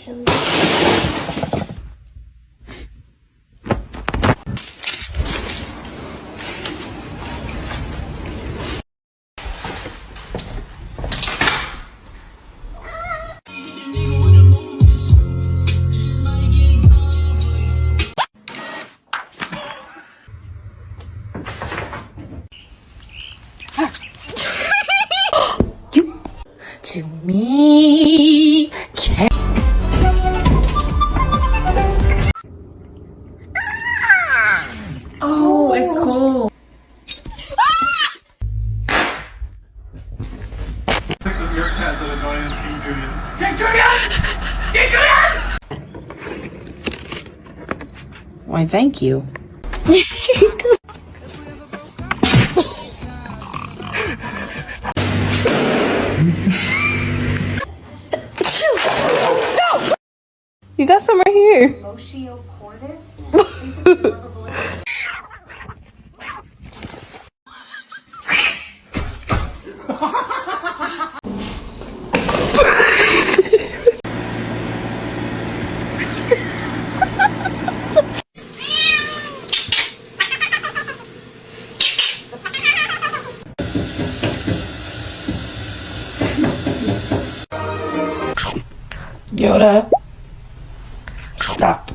actually. To me, oh, it's cold. Your cat that annoying King Julian. King Julian! King Julian! Why, thank you. You got some right here. Yoda. Stop.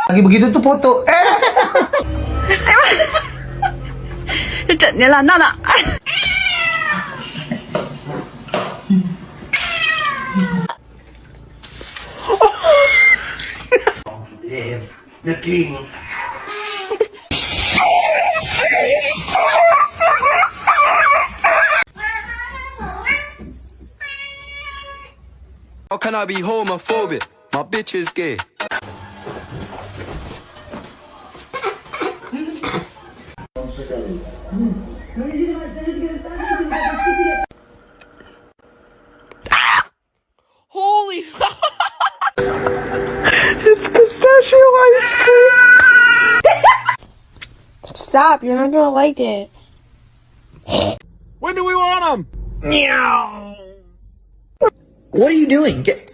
Lagi begitu tuh foto. Trận là Nana. The king. How can I be homophobic? My bitch is gay. Holy it's pistachio ice cream. Stop, you're not gonna like it. When do we want them? Meow. What are you doing? Get.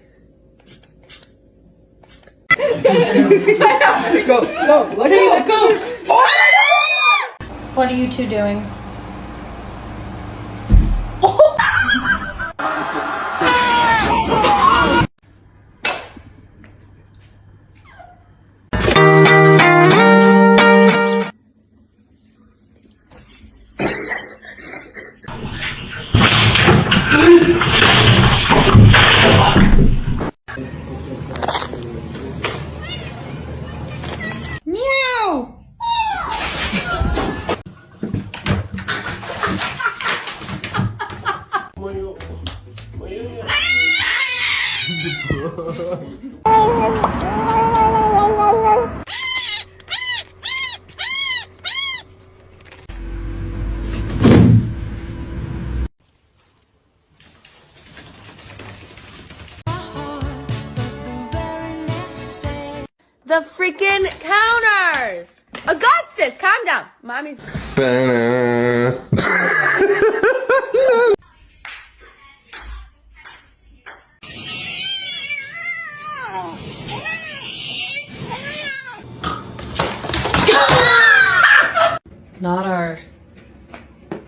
Go. What are you two doing? Meow! The freaking counters! Augustus, calm down. Mommy's. Not our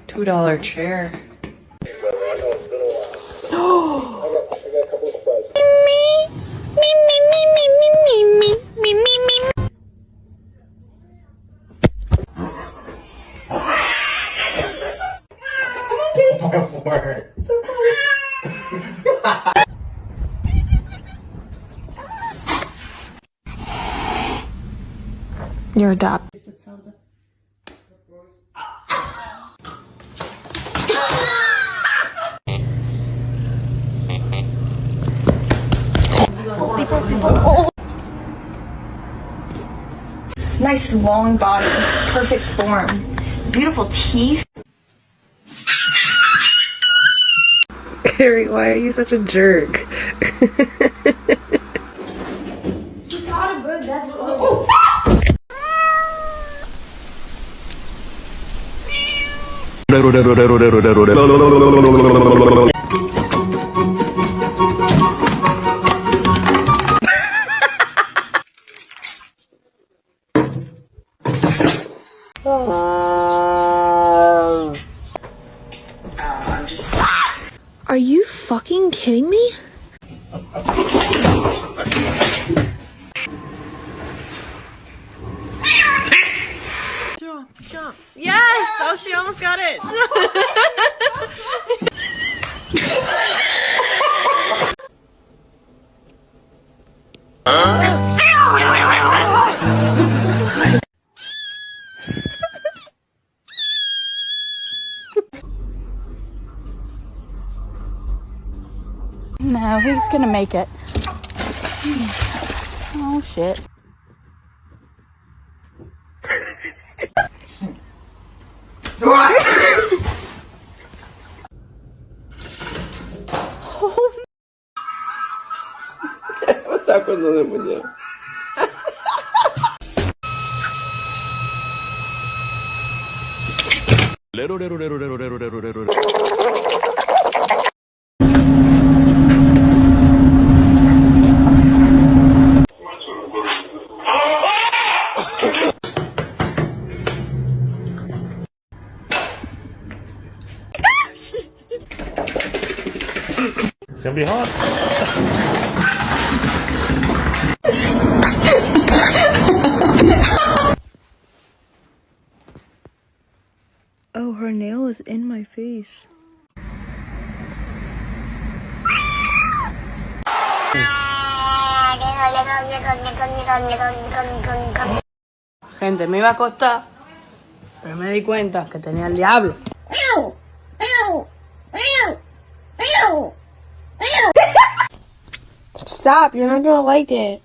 $2 chair. You're adopted. Nice long body, perfect form, beautiful teeth. Harry, why are you such a jerk? Are you fucking kidding me? Jump. Yes! Oh, she almost got it. No, he's gonna make it. Oh shit. Está cosa de mujer. It's gonna be hot. Oh, her nail is in my face. Gente, me iba a acostar, pero me di cuenta que tenía el diablo. Stop, you're not gonna like it.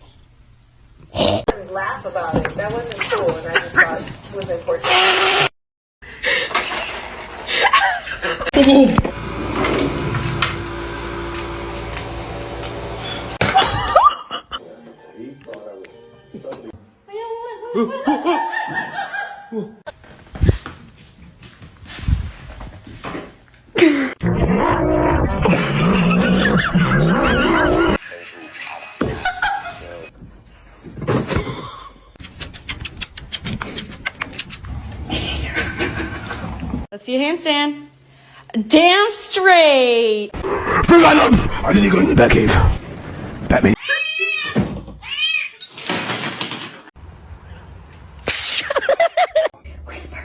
Laugh about it. That wasn't cool, and I just thought it was important. Let's see a handstand. Damn straight. I need to go in the back cave. Batman. Whisper.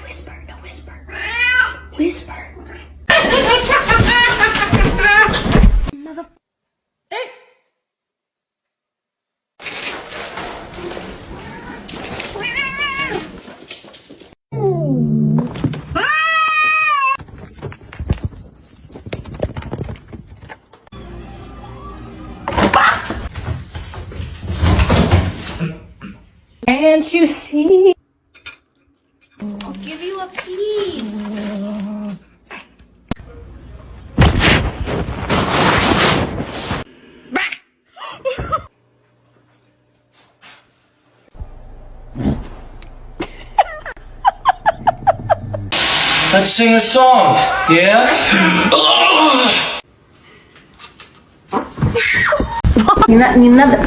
Whisper. No, whisper. Whisper. Mother. Hey. Can't you see? I'll give you a piece. Let's sing a song, yeah? Не надо.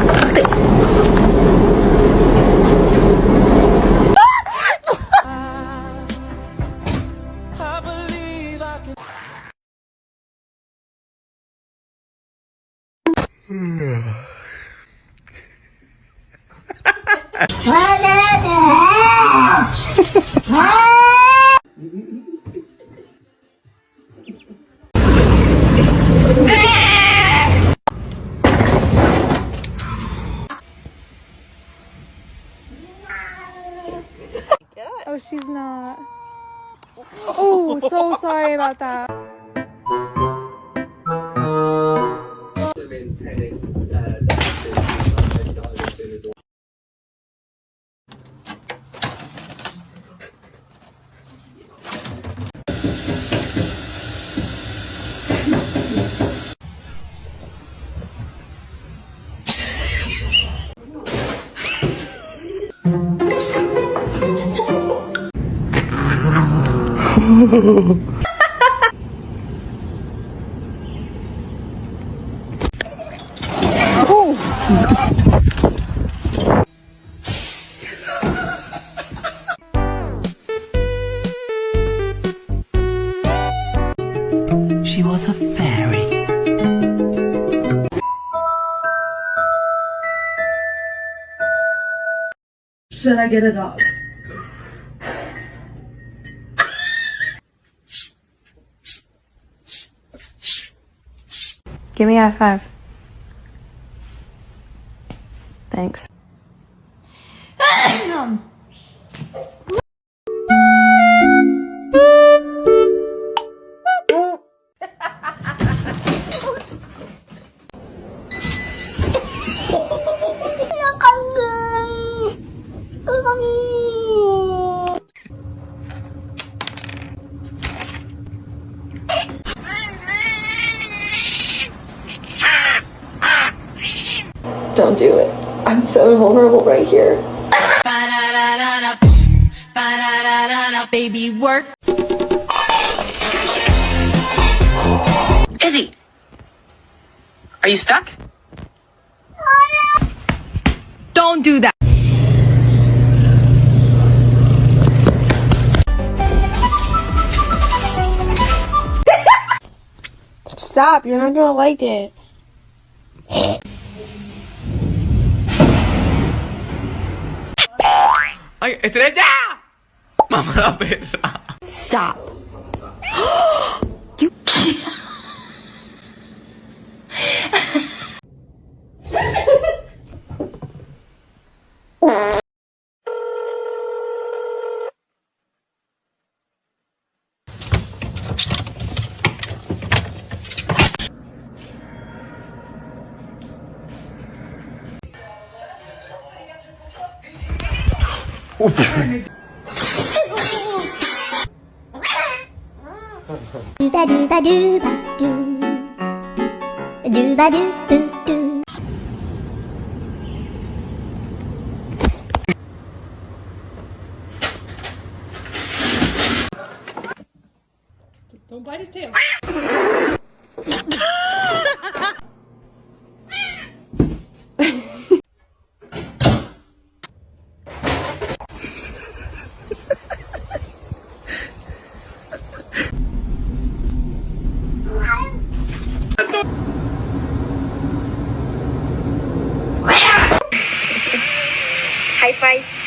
Oh, she's not. Oh, so sorry about that. She was a fairy. Should I get a dog? Give me a high five. Thanks. Don't do it. I'm so vulnerable right here. Baby work. Izzy! Are you stuck? Don't do that. Stop, you're not gonna like it. Ay, estrella! Mamá la perra. Stop. Don't bite his tail. High five.